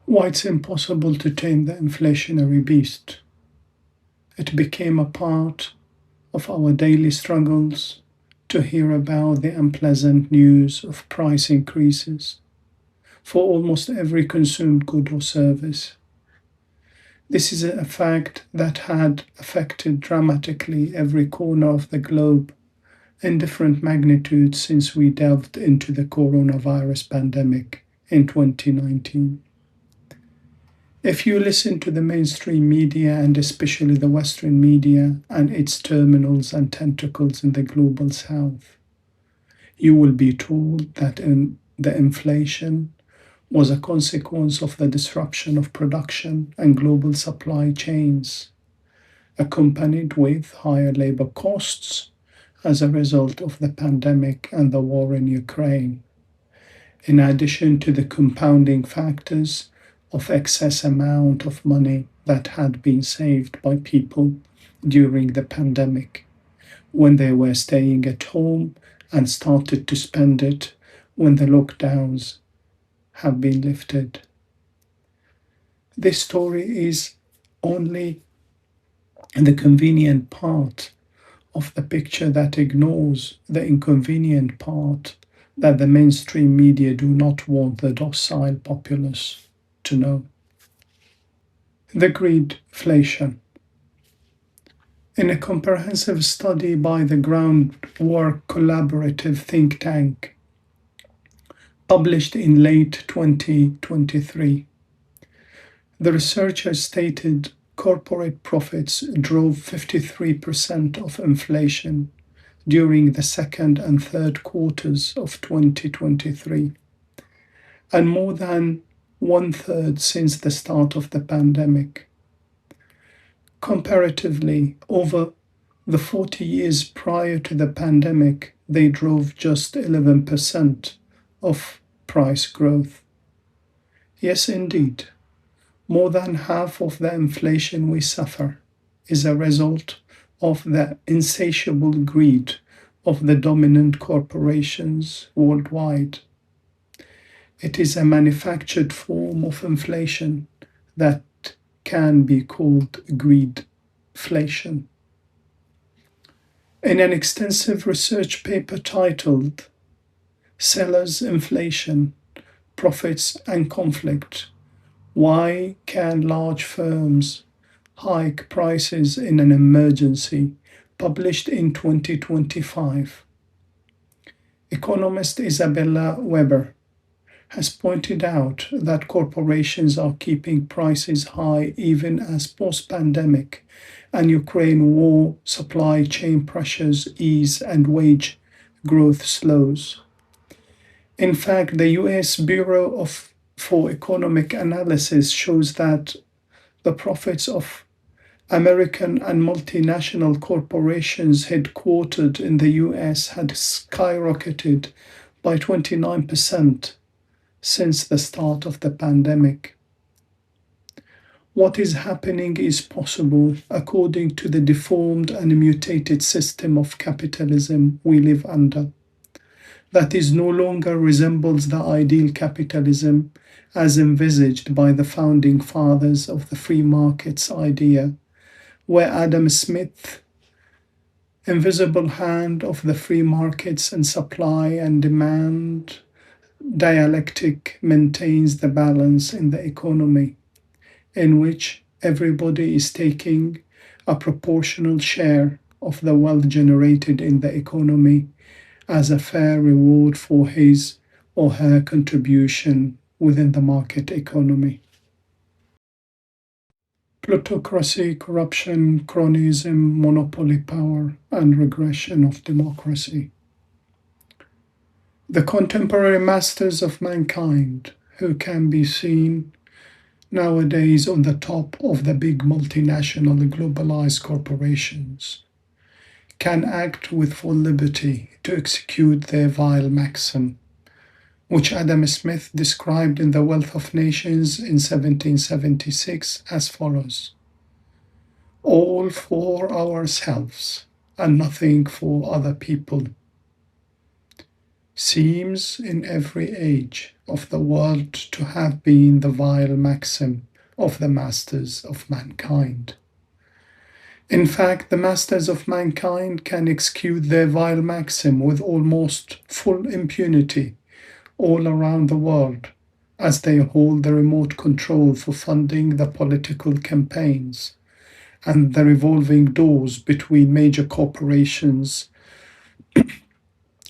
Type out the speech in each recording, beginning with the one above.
Why it's impossible to tame the inflationary beast. It became a part of our daily struggles to hear about the unpleasant news of price increases for almost every consumed good or service. This is a fact that had affected dramatically every corner of the globe in different magnitudes since we delved into the coronavirus pandemic in 2019. If you listen to the mainstream media, and especially the Western media and its terminals and tentacles in the global south, you will be told that the inflation was a consequence of the disruption of production and global supply chains, accompanied with higher labor costs as a result of the pandemic and the war in Ukraine, in addition to the compounding factors of excess amount of money that had been saved by people during the pandemic when they were staying at home and started to spend it when the lockdowns have been lifted. This story is only the convenient part of the picture that ignores the inconvenient part that the mainstream media do not want the docile populace to know. The greedflation. In a comprehensive study by the Groundwork Collaborative think tank, published in late 2023, the researchers stated corporate profits drove 53% of inflation during the second and third quarters of 2023, and more than one-third since the start of the pandemic. Comparatively, over the 40 years prior to the pandemic, they drove just 11% of price growth. Yes, indeed, more than half of the inflation we suffer is a result of the insatiable greed of the dominant corporations worldwide. It is a manufactured form of inflation that can be called greedflation. In an extensive research paper titled Sellers' Inflation, Profits and Conflict, Why Can Large Firms Hike Prices in an Emergency, published in 2025, economist Isabella Weber has pointed out that corporations are keeping prices high even as post-pandemic and Ukraine war supply chain pressures ease and wage growth slows. In fact, the US Bureau for Economic Analysis shows that the profits of American and multinational corporations headquartered in the US had skyrocketed by 29% since the start of the pandemic. What is happening is possible according to the deformed and mutated system of capitalism we live under, that is no longer resembles the ideal capitalism as envisaged by the founding fathers of the free markets idea, where Adam Smith, invisible hand of the free markets and supply and demand dialectic, maintains the balance in the economy, in which everybody is taking a proportional share of the wealth generated in the economy as a fair reward for his or her contribution within the market economy. Plutocracy, corruption, cronyism, monopoly power, and regression of democracy. The contemporary masters of mankind, who can be seen nowadays on the top of the big multinational globalized corporations, can act with full liberty to execute their vile maxim, which Adam Smith described in The Wealth of Nations in 1776 as follows: all for ourselves and nothing for other people, seems in every age of the world to have been the vile maxim of the masters of mankind. In fact, the masters of mankind can execute their vile maxim with almost full impunity all around the world, as they hold the remote control for funding the political campaigns and the revolving doors between major corporations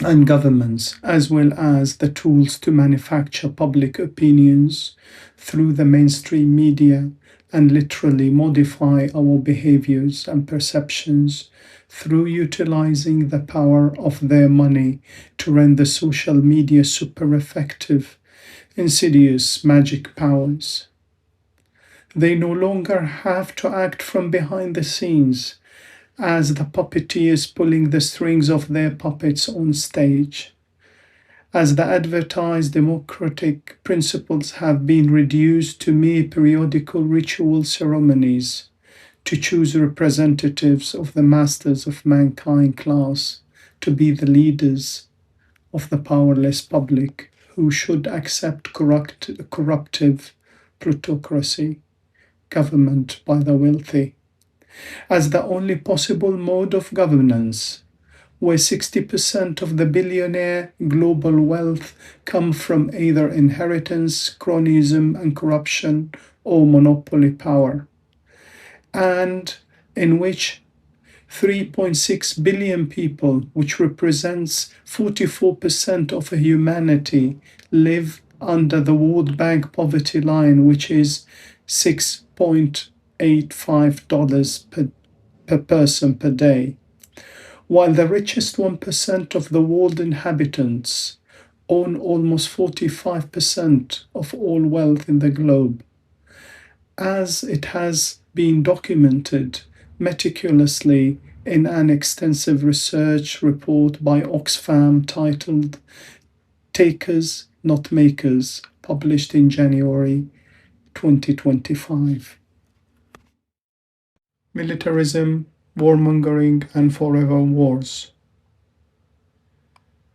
and governments, as well as the tools to manufacture public opinions through the mainstream media and literally modify our behaviors and perceptions through utilizing the power of their money to render social media super effective, insidious magic powers. They no longer have to act from behind the scenes as the puppeteers pulling the strings of their puppets on stage, as the advertised democratic principles have been reduced to mere periodical ritual ceremonies to choose representatives of the masters of mankind class to be the leaders of the powerless public who should accept corruptive plutocracy, government by the wealthy, as the only possible mode of governance, where 60% of the billionaire global wealth come from either inheritance, cronyism, and corruption, or monopoly power, and in which 3.6 billion people, which represents 44% of humanity, live under the World Bank poverty line, which is $6.85 per person per day, while the richest 1% of the world inhabitants own almost 45% of all wealth in the globe. As it has been documented meticulously in an extensive research report by Oxfam titled Takers, Not Makers, published in January 2025. Militarism, warmongering, and forever wars.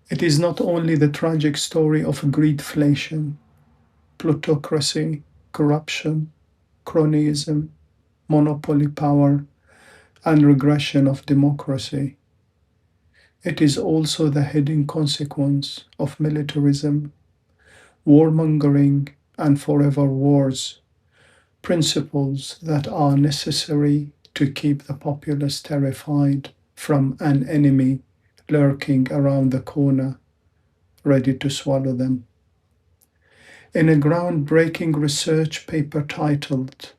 It is not only the tragic story of greedflation, plutocracy, corruption, cronyism, monopoly power, and regression of democracy. It is also the hidden consequence of militarism, warmongering, and forever wars, principles that are necessary to keep the populace terrified from an enemy lurking around the corner, ready to swallow them. In a groundbreaking research paper titled,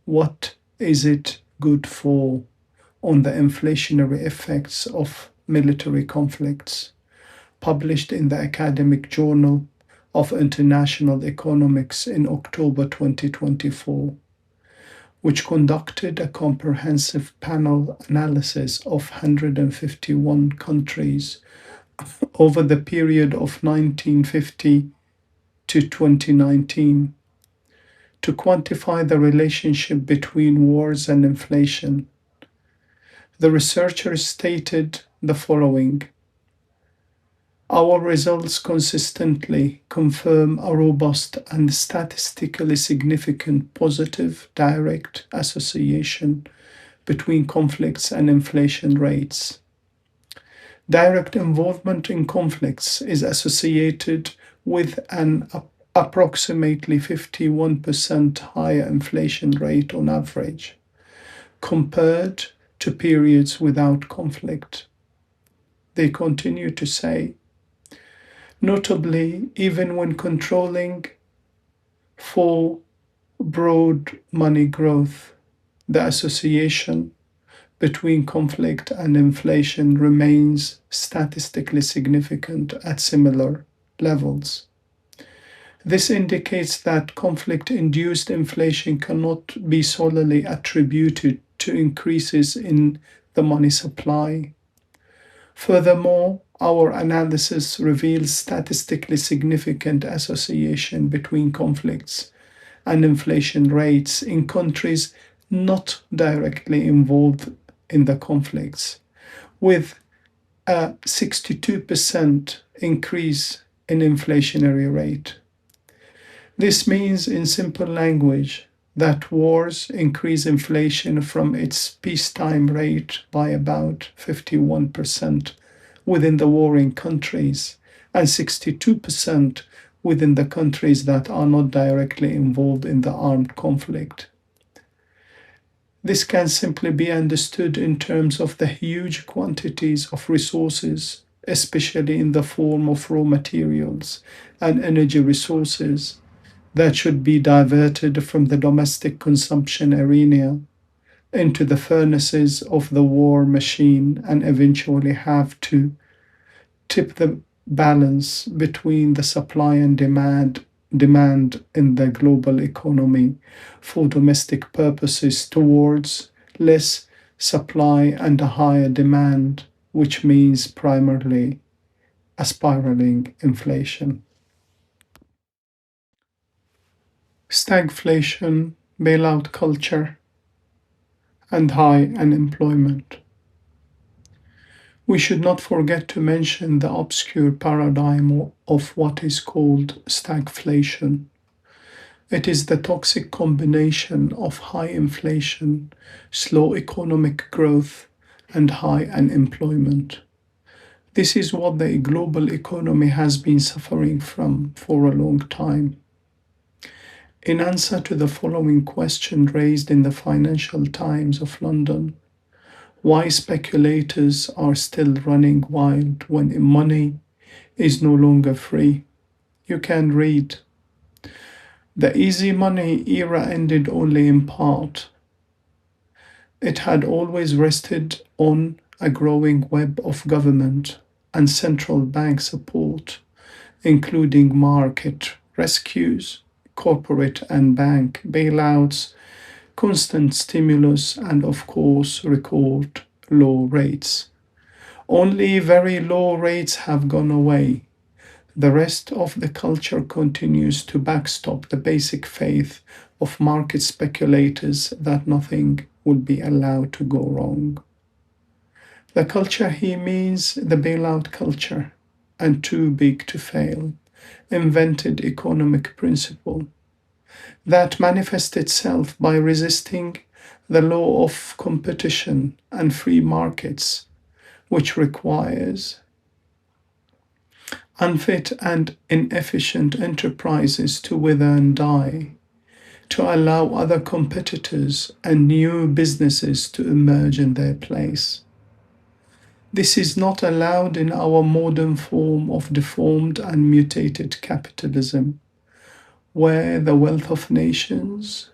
What is it good for? On the inflationary effects of military conflicts, published in the Academic Journal of International Economics in October 2024, which conducted a comprehensive panel analysis of 151 countries over the period of 1950 to 2019 to quantify the relationship between wars and inflation. The researchers stated the following: our results consistently confirm a robust and statistically significant positive direct association between conflicts and inflation rates. Direct involvement in conflicts is associated with an approximately 51% higher inflation rate on average, compared to periods without conflict. They continue to say, notably, even when controlling for broad money growth, the association between conflict and inflation remains statistically significant at similar levels. This indicates that conflict-induced inflation cannot be solely attributed to increases in the money supply. Furthermore, our analysis reveals statistically significant association between conflicts and inflation rates in countries not directly involved in the conflicts, with a 62% increase in inflationary rate. This means, in simple language, that wars increase inflation from its peacetime rate by about 51% within the warring countries and 62% within the countries that are not directly involved in the armed conflict. This can simply be understood in terms of the huge quantities of resources, especially in the form of raw materials and energy resources, that should be diverted from the domestic consumption arena into the furnaces of the war machine and eventually have to tip the balance between the supply and demand in the global economy for domestic purposes towards less supply and a higher demand, which means primarily a spiraling inflation. Stagflation, bailout culture, and high unemployment. We should not forget to mention the obscure paradigm of what is called stagflation. It is the toxic combination of high inflation, slow economic growth, and high unemployment. This is what the global economy has been suffering from for a long time. In answer to the following question raised in the Financial Times of London, why speculators are still running wild when money is no longer free, you can read: the easy money era ended only in part. It had always rested on a growing web of government and central bank support, including market rescues, corporate and bank bailouts, constant stimulus, and of course, record low rates. Only very low rates have gone away. The rest of the culture continues to backstop the basic faith of market speculators that nothing will be allowed to go wrong. The culture he means the bailout culture, and too big to fail, invented economic principle that manifests itself by resisting the law of competition and free markets, which requires unfit and inefficient enterprises to wither and die, to allow other competitors and new businesses to emerge in their place. This is not allowed in our modern form of deformed and mutated capitalism, where the wealth of nations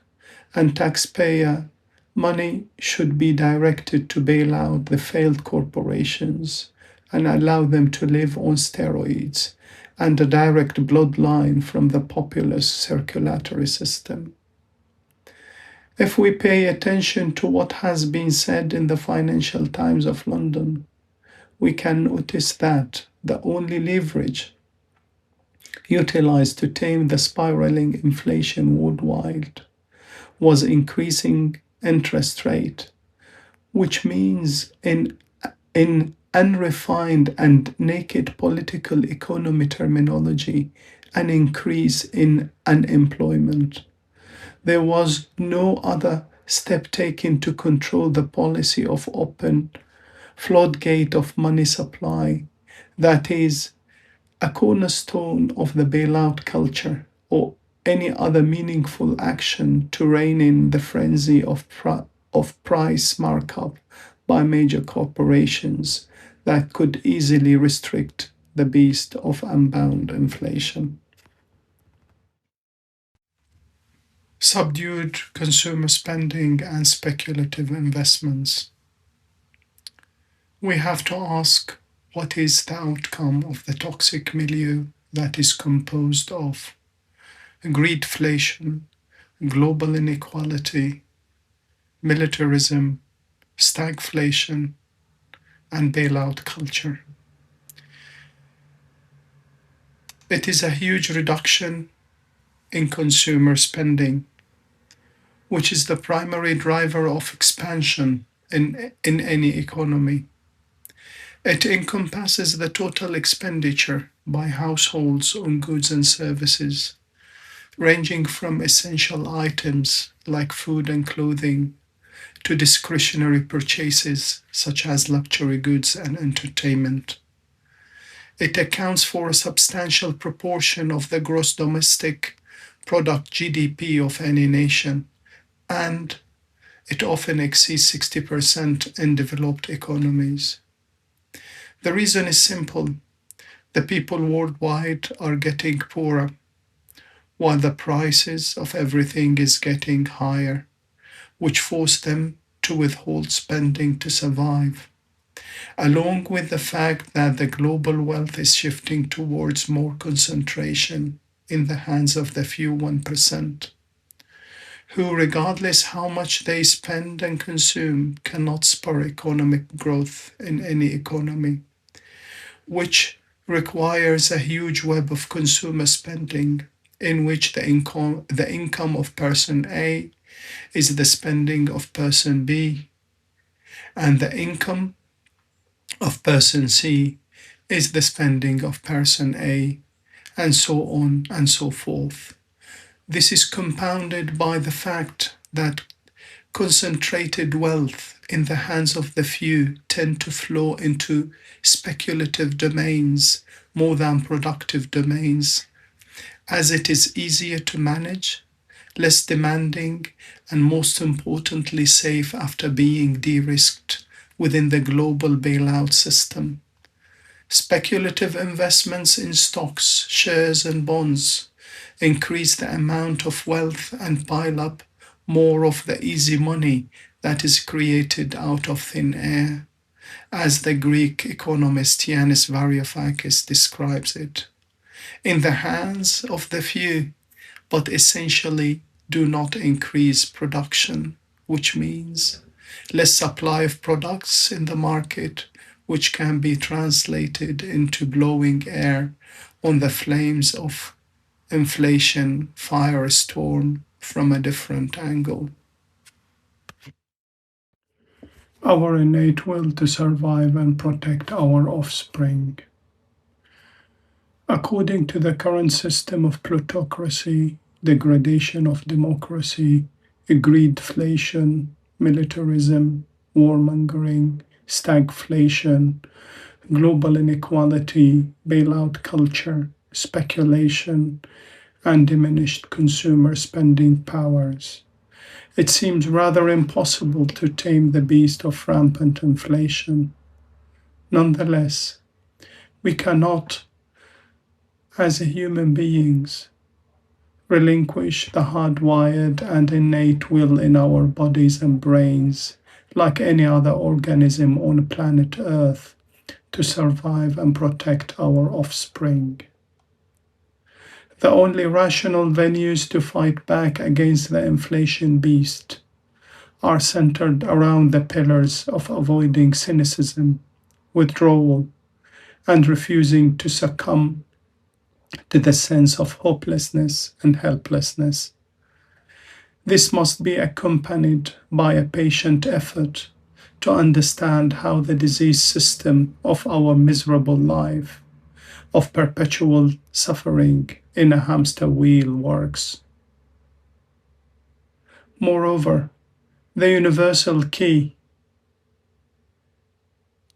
and taxpayer money should be directed to bail out the failed corporations and allow them to live on steroids and a direct bloodline from the populous circulatory system. If we pay attention to what has been said in the Financial Times of London, we can notice that the only leverage utilized to tame the spiraling inflation worldwide was increasing interest rate, which means in unrefined and naked political economy terminology, an increase in unemployment. There was no other step taken to control the policy of open floodgate of money supply that is a cornerstone of the bailout culture, or any other meaningful action to rein in the frenzy of price markup by major corporations that could easily restrict the beast of unbound inflation. Subdued consumer spending and speculative investments. We have to ask, what is the outcome of the toxic milieu that is composed of greedflation, global inequality, militarism, stagflation, and bailout culture? It is a huge reduction in consumer spending, which is the primary driver of expansion in any economy. It encompasses the total expenditure by households on goods and services, ranging from essential items like food and clothing to discretionary purchases such as luxury goods and entertainment. It accounts for a substantial proportion of the gross domestic product GDP of any nation, and it often exceeds 60% in developed economies. The reason is simple: the people worldwide are getting poorer, while the prices of everything is getting higher, which force them to withhold spending to survive, along with the fact that the global wealth is shifting towards more concentration in the hands of the few 1%, who, regardless how much they spend and consume, cannot spur economic growth in any economy, which requires a huge web of consumer spending in which the income of person A is the spending of person B, and the income of person C is the spending of person A, and so on and so forth. This is compounded by the fact that concentrated wealth in the hands of the few tend to flow into speculative domains more than productive domains, as it is easier to manage, less demanding, and most importantly, safe after being de risked within the global bailout system. Speculative investments in stocks, shares, and bonds increase the amount of wealth and pile up more of the easy money that is created out of thin air, as the Greek economist Yanis Varoufakis describes it, in the hands of the few, but essentially do not increase production, which means less supply of products in the market, which can be translated into blowing air on the flames of inflation firestorm from a different angle. Our innate will to survive and protect our offspring. According to the current system of plutocracy, degradation of democracy, greedflation, militarism, warmongering, stagflation, global inequality, bailout culture, speculation, and diminished consumer spending powers, it seems rather impossible to tame the beast of rampant inflation. Nonetheless, we cannot, as human beings, relinquish the hardwired and innate will in our bodies and brains, like any other organism on planet Earth, to survive and protect our offspring. The only rational venues to fight back against the inflation beast are centered around the pillars of avoiding cynicism, withdrawal, and refusing to succumb to the sense of hopelessness and helplessness. This must be accompanied by a patient effort to understand how the disease system of our miserable life, of perpetual suffering in a hamster wheel, works. Moreover, the universal key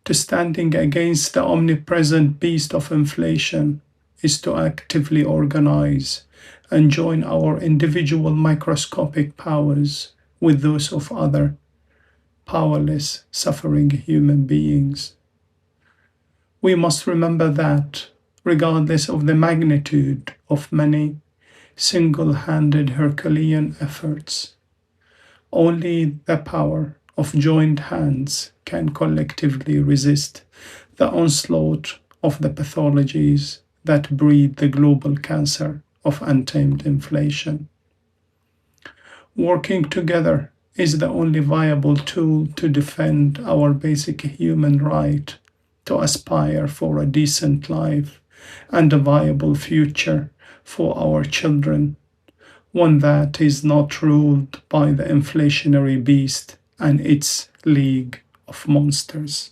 to standing against the omnipresent beast of inflation is to actively organize and join our individual microscopic powers with those of other powerless, suffering human beings. We must remember that, regardless of the magnitude of many single handed Herculean efforts, only the power of joined hands can collectively resist the onslaught of the pathologies that breed the global cancer of untamed inflation. Working together is the only viable tool to defend our basic human right to aspire for a decent life and a viable future for our children, one that is not ruled by the inflationary beast and its league of monsters.